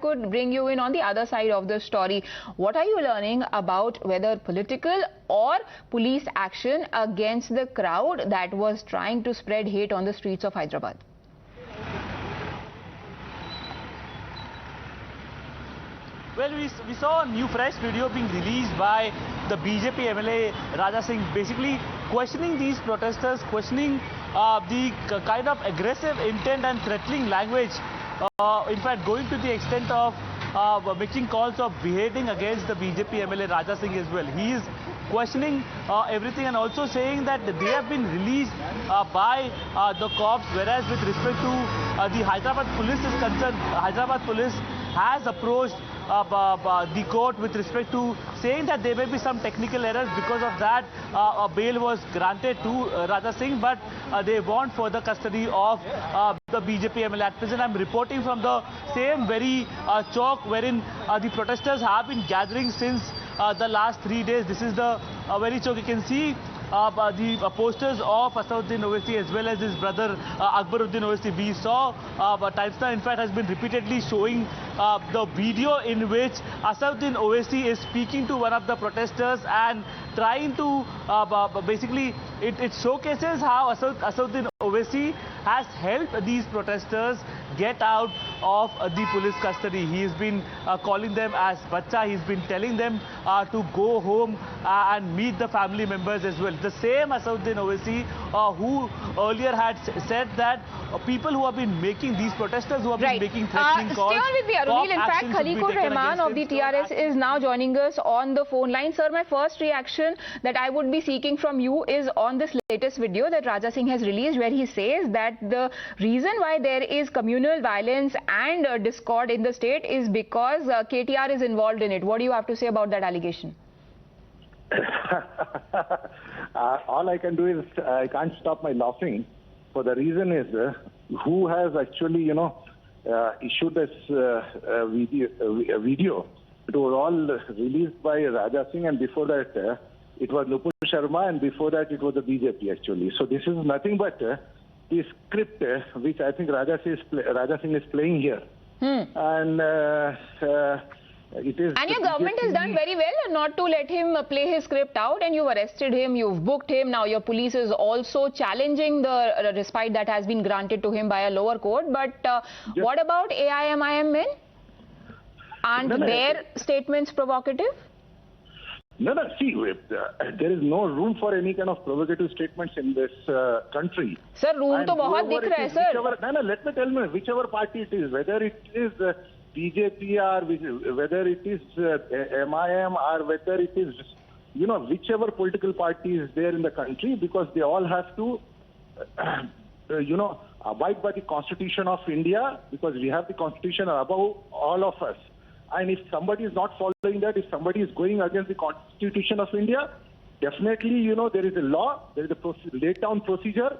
could bring you in on the other side of the story. What are you learning about whether political or police action against the crowd that was trying to spread hate on the streets of Hyderabad? Well, we saw a new fresh video being released by the BJP MLA Raja Singh, basically questioning these protesters, questioning the kind of aggressive intent and threatening language, in fact going to the extent of making calls of beheading against the BJP MLA Raja Singh as well. He is questioning everything and also saying that they have been released by the cops, whereas with respect to the Hyderabad Police is concerned, Hyderabad Police has approached the court with respect to saying that there may be some technical errors. Because of that, a bail was granted to Raja Singh, but they want further custody of the BJP MLA. At present, I'm reporting from the same very chowk wherein the protesters have been gathering since the last 3 days. This is the very chowk. You can see the posters of Asaduddin Owaisi as well as his brother Akbaruddin Owaisi. We saw Timestar in fact has been repeatedly showing the video in which Asaduddin Owaisi is speaking to one of the protesters and trying to basically it showcases how Asaduddin Owaisi has helped these protesters get out of the police custody. He has been calling them as bacha. He's been telling them to go home and meet the family members as well. The same Asaduddin Owaisi who earlier had said that people who have been making these protesters who have been making threatening calls. Stay on with me, Arunil. In fact, Khaliqur Rahman of the TRS is now joining us on the phone line. Sir, my first reaction that I would be seeking from you is on this latest video that Raja Singh has released, where he says that the reason why there is communal violence and discord in the state is because KTR is involved in it. What do you have to say about that allegation? All I can do is I can't stop my laughing. For the reason is who has actually, issued this video. It was all released by Raja Singh, and before that it was Nupur Sharma, and before that it was the BJP actually. So this is nothing but the script which I think Raja Singh is playing here. And it is. And your government has done very well not to let him play his script out, and you've arrested him, you've booked him. Now your police is also challenging the respite that has been granted to him by a lower court. But what about AIMIM men? Aren't their statements provocative? No, see, there is no room for any kind of provocative statements in this country. Sir, room to bahut dikh raha hai, sir. No, let me tell you, whichever party it is, whether it is BJP or whether it is MIM or whether it is, whichever political party is there in the country, because they all have to, abide by the Constitution of India, because we have the Constitution above all of us. And if somebody is not following that, if somebody is going against the Constitution of India, definitely, there is a law, there is a laid down procedure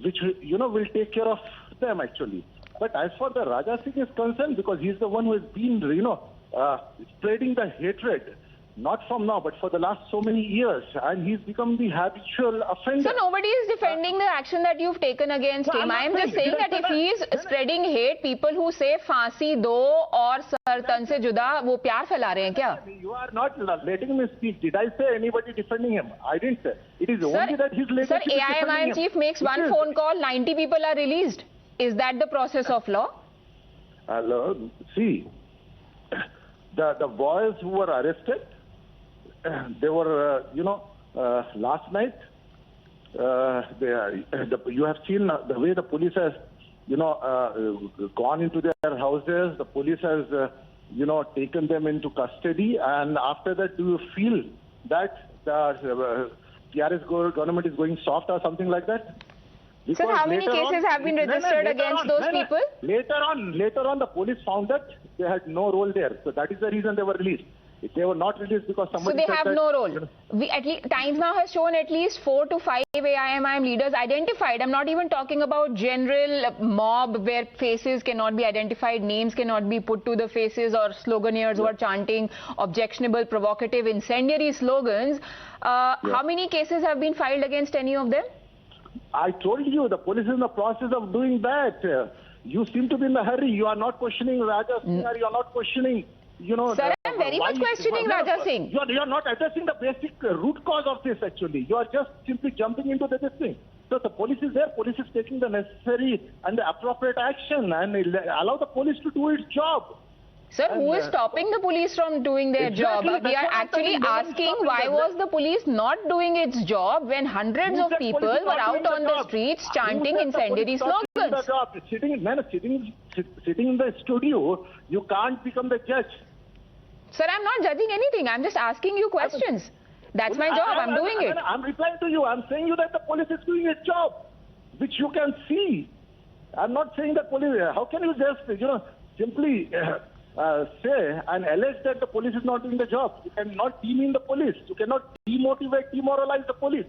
which, will take care of them actually. But as for the Raja Singh is concerned, because he's the one who has been, spreading the hatred, not from now, but for the last so many years, and he's become the habitual offender. So nobody is defending the action that you've taken against him. I am just saying that if he is spreading hate, people who say फांसी दो और Sar-tan-se-juda, वो प्यार फैला रहे हैं क्या? You are not letting me speak. Did I say anybody defending him? I didn't say. It is only that his leadership is defending him. Sir, AIMIM chief makes one phone call, 90 people are released. Is that the process of law? Hello, see, the boys who were arrested, they were, last night, you have seen the way the police has, gone into their houses. The police has, taken them into custody. And after that, do you feel that the TRS government is going soft or something like that? Because sir, how many cases have been registered against those people? Later on, the police found that they had no role there. So that is the reason they were released. If they were not released because somebody so they have no role. Times now has shown at least 4 to 5 AIMIM leaders identified. I'm not even talking about general mob where faces cannot be identified, names cannot be put to the faces, or sloganeers who are chanting objectionable, provocative, incendiary slogans. How many cases have been filed against any of them? I told you, the police is in the process of doing that. You seem to be in a hurry. You are not questioning Raja Singh, or you are not questioning, Sir, I'm very much questioning Raja Singh. You are not addressing the basic root cause of this, actually. You are just simply jumping into this thing. So the police is there. Police is taking the necessary and the appropriate action and allow the police to do its job. Sir, who is stopping the police from doing their job? We are actually asking why was the police not doing its job when hundreds of people were out on the streets chanting incendiary slogans? Sitting in the studio, you can't become the judge. Sir, I'm not judging anything. I'm just asking you questions. That's my job. I'm doing it. I'm replying to you. I'm saying you that the police is doing its job, which you can see. I'm not saying that police. How can you just, simply say and allege that the police is not doing the job? You cannot demean the police. You cannot demoralize the police.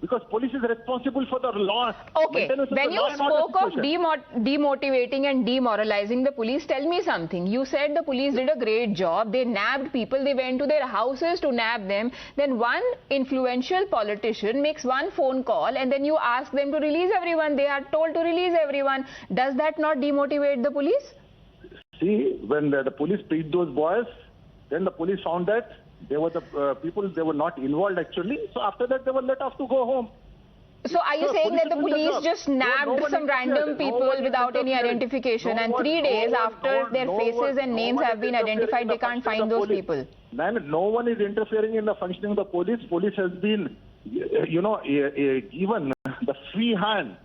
Because police is responsible for the law. Okay, when you spoke of demotivating and demoralizing the police, tell me something. You said the police did a great job. They nabbed people. They went to their houses to nab them. Then one influential politician makes one phone call and then you ask them to release everyone. They are told to release everyone. Does that not demotivate the police? See, when the police picked those boys, then the police found that they were the people, they were not involved actually. So after that, they were let off to go home. So are you saying that the police just nabbed some random people without any identification and 3 days after their faces and names have been identified, they can't find those people? Man, no one is interfering in the functioning of the police. Police has been, given the free hand.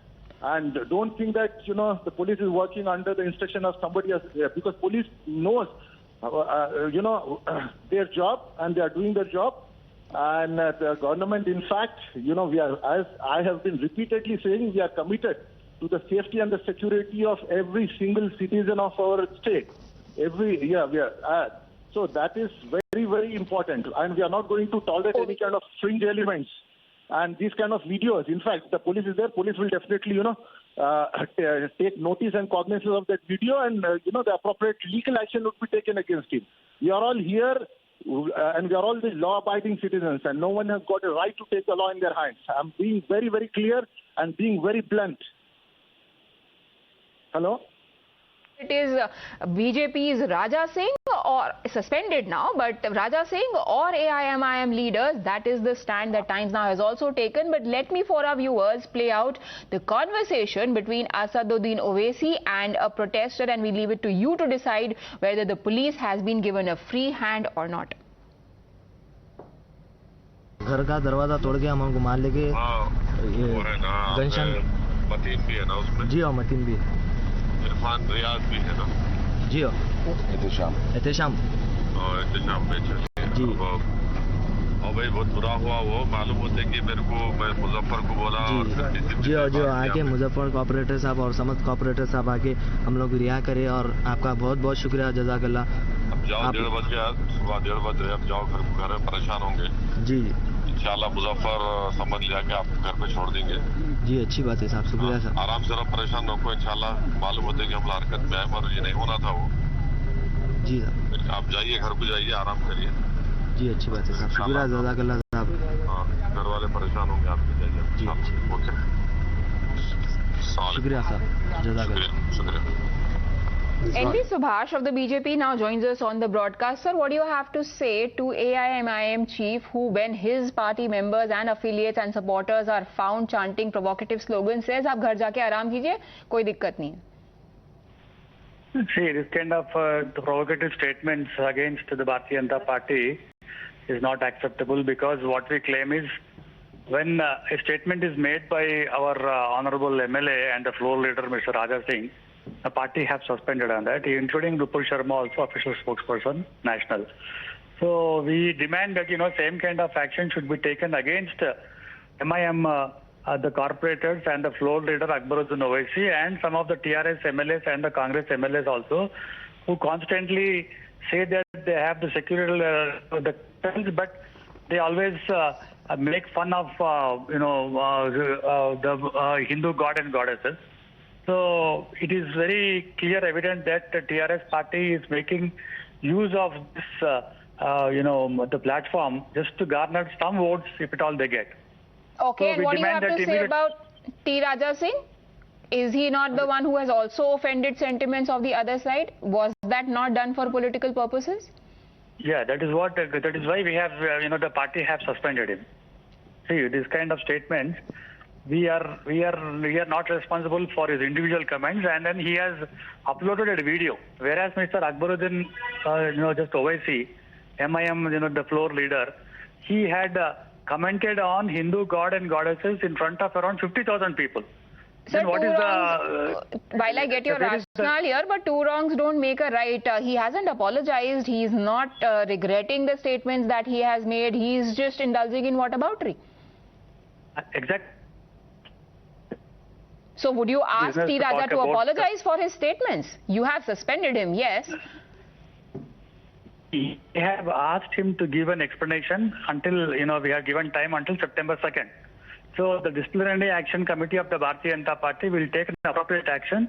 And don't think that, the police is working under the instruction of somebody else. Because police knows, their job and they are doing their job. And the government, in fact, we are, as I have been repeatedly saying, we are committed to the safety and the security of every single citizen of our state. So that is very, very important. And we are not going to tolerate any kind of fringe elements and these kind of videos. In fact, the police is there. Police will definitely, take notice and cognizance of that video, and the appropriate legal action would be taken against him. We are all here, and we are all the law-abiding citizens, and no one has got a right to take the law in their hands. I'm being very, very clear and being very blunt. Hello? It is BJP's Raja Singh, or suspended now, but Raja Singh or AIMIM leaders, that is the stand that Times Now has also taken. But let me, for our viewers, play out the conversation between Asaduddin Owaisi and a protester, and we leave it to you to decide whether the police has been given a free hand or not. घर का दरवाजा तोड़ के हम उनको मार लेके गनशन मतीन भी है ना उसमें? जी हाँ, मतीन भी है। इरफान रियाज भी है ना? जी हाँ। एहतेशाम में जी। और भाई बहुत बुरा हुआ, वो मालूम होते कि मेरे को, मैं मुजफ्फर को बोला जी आके मुजफ्फर कॉर्पोरेटर साहब और समस्त कॉर्पोरेटर साहब आके हम लोग रिहा करे, और आपका बहुत बहुत शुक्रिया, जज़ाकल्लाह। अब जाओ 1:30 बजे, सुबह 1:30 बजे अब जाओ घर में, परेशान होंगे जी। इंशाल्लाह मुजफ्फर समझ लिया कि आपको घर पे छोड़ देंगे जी। अच्छी बात है साहब, शुक्रिया साहब। आराम से रहो, परेशान न हो इंशाल्लाह। मालूम होते कि हम हरकत में आए, मगर ये नहीं होना था वो। जी साहब, आप जाइए, घर पे जाइए, आराम करिए जी। अच्छी बात है साहब, शुक्रिया, जज़ाकल्लाह साहब। हाँ, घर वाले परेशान होंगे, आपके जाइए जी। ओके, शुक्रिया साहब, जज़ाकल्लाह। शुक्रिया। NV Subhash of the BJP now joins us on the broadcast. Sir, what do you have to say to AIMIM chief who, when his party members and affiliates and supporters are found chanting provocative slogans, says आप घर जाके आराम कीजिए, कोई दिक्कत नहीं? See, this kind of provocative statements against the Bharatiya Janata Party is not acceptable, because what we claim is, when a statement is made by our honorable MLA and the floor leader, Mr. Raja Singh, the party have suspended on that, including Rupul Sharma, also official spokesperson, national. So we demand that, same kind of action should be taken against MIM, the corporators and the floor leader Asaduddin Owaisi, and some of the TRS MLAs and the Congress MLAs also, who constantly say that they have the secular the but they always make fun of the Hindu god and goddesses. So it is very clear, evident that the TRS party is making use of this, the platform just to garner some votes, if at all they get. Okay, so and what do you have to say about T Raja Singh? Is he not the one who has also offended sentiments of the other side? Was that not done for political purposes? Yeah, that is why we have, the party have suspended him. See, this kind of statements, we are not responsible for his individual comments, and then he has uploaded a video. Whereas Mr. Asaduddin, just Owaisi, AIMIM, the floor leader, he had commented on Hindu god and goddesses in front of around 50,000 people. Sir, while I get your rationale here, but two wrongs don't make a right. He hasn't apologized. He's not regretting the statements that he has made. He's just indulging in whataboutery. Exactly. So would you ask T Raja to apologize for his statements? You have suspended him, yes. We have asked him to give an explanation until, we have given time until September 2nd. So the disciplinary action committee of the Bharatiya Janata Party will take an appropriate action,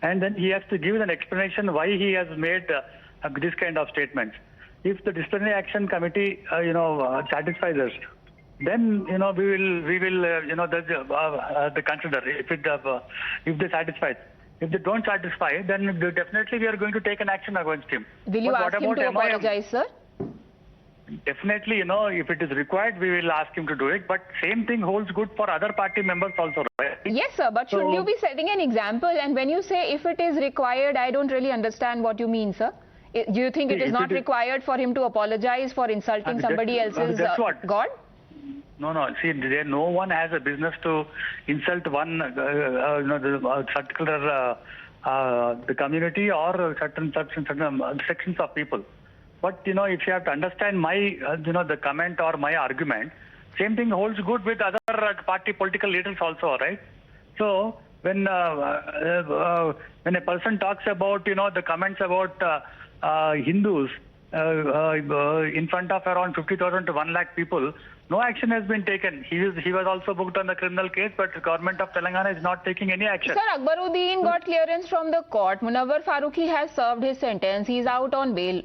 and then he has to give an explanation why he has made this kind of statements. If the disciplinary action committee, satisfies us, then we will consider if they satisfy. If they don't satisfy, then definitely we are going to take an action against him. Will you ask him to apologize, sir? Definitely, if it is required, we will ask him to do it. But same thing holds good for other party members also, right? Yes, sir. But should you be setting an example? And when you say if it is required, I don't really understand what you mean, sir. Do you think it is not required for him to apologize for insulting somebody else's God? No. See, no one has a business to insult one, particular the community or certain sections of people. But if you have to understand my, the comment or my argument, same thing holds good with other party political leaders also, right? So when a person talks about, the comments about Hindus in front of around 50,000 to 1 lakh people, no action has been taken. He was also booked on the criminal case, but the government of Telangana is not taking any action. Sir, Akbaruddin got clearance from the court. Munawwar Faruqui has served his sentence. He's out on bail.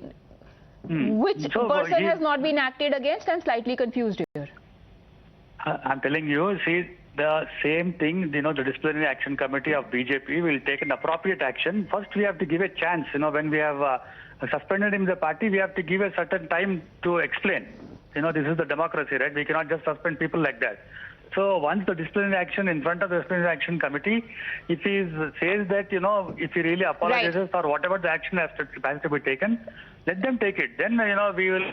Which person has not been acted against? I'm slightly confused here. I'm telling you, see, the same thing, the disciplinary action committee of BJP will take an appropriate action. First, we have to give a chance. When we have suspended him in the party, we have to give a certain time to explain. This is the democracy, right? We cannot just suspend people like that. So once the disciplinary action in front of the disciplinary action committee, if he says that, if he really apologizes or whatever the action has to be taken, let them take it. Then, we will...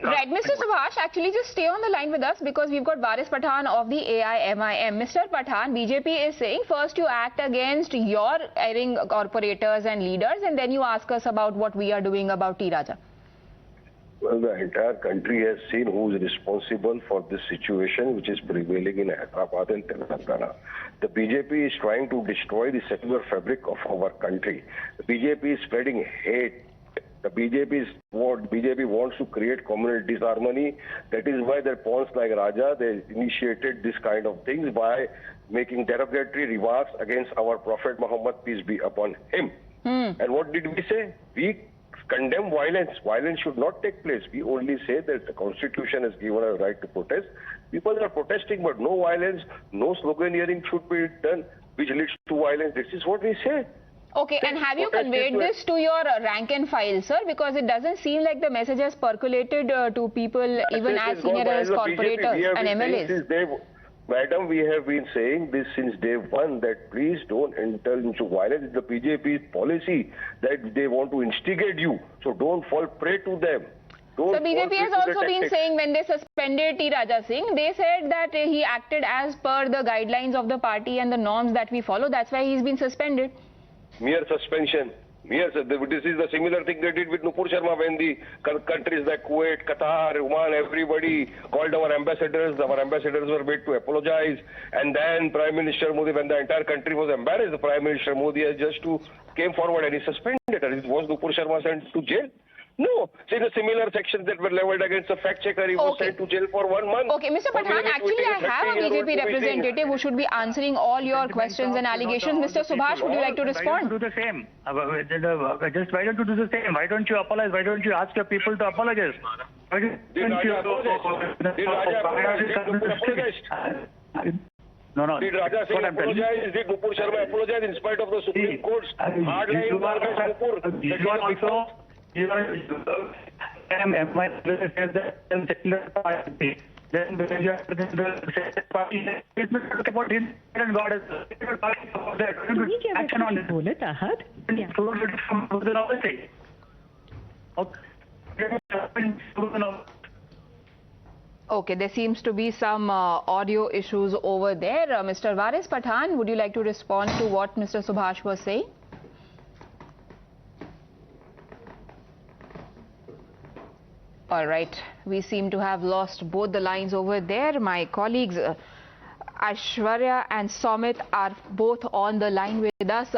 Right, Mr. Subhash, actually just stay on the line with us because we've got Waris Pathan of the AIMIM. Mr. Pathan, BJP is saying first you act against your erring corporators and leaders and then you ask us about what we are doing about T Raja. Well, the entire country has seen who is responsible for this situation which is prevailing in Hyderabad and Telangana. The BJP is trying to destroy the secular fabric of our country. The BJP is spreading hate. The BJP wants to create communal disharmony. That is why their pawns like Raja, they initiated this kind of things by making derogatory remarks against our Prophet Muhammad, peace be upon him. And what did we say? We condemn violence. Violence should not take place. We only say that the Constitution has given a right to protest. People are protesting, but no violence, no sloganeering should be done, which leads to violence. This is what we say. Okay, and have you conveyed this to your rank and file, sir? Because it doesn't seem like the message has percolated to people even as senior as corporators and MLAs. Madam, we have been saying this since day one that please don't enter into violence. It's the BJP's policy that they want to instigate you. So don't fall prey to them. So BJP has also been saying when they suspended T Raja Singh, they said that he acted as per the guidelines of the party and the norms that we follow. That's why he's been suspended. Mere suspension. Yes, this is the similar thing they did with Nupur Sharma when the countries like Kuwait, Qatar, Oman, everybody called our ambassadors. Our ambassadors were made to apologize. And then Prime Minister Modi, when the entire country was embarrassed, the Prime Minister Modi has just came forward and he suspended it. Was Nupur Sharma sent to jail? No. See the similar sections that were leveled against a fact checker, he was sent to jail for 1 month. Okay, Mr. Pathan, actually I have a BJP representative who should be answering all your questions and allegations. Mr. Subhash, would you like to respond? Why don't you do the same? Just why don't you do the same? Why don't you apologize? Why don't you ask your people to apologize? Why don't you... No, no. Did Raja Singh apologize? Did Nupur Sharma apologize in spite of the Supreme Court's hard line against Nupur? Then action on it. Okay, there seems to be some audio issues over there. Mr. Waris Pathan, would you like to respond to what Mr. Subhash was saying? All right, we seem to have lost both the lines over there. My colleagues Aishwarya and Somit are both on the line with us.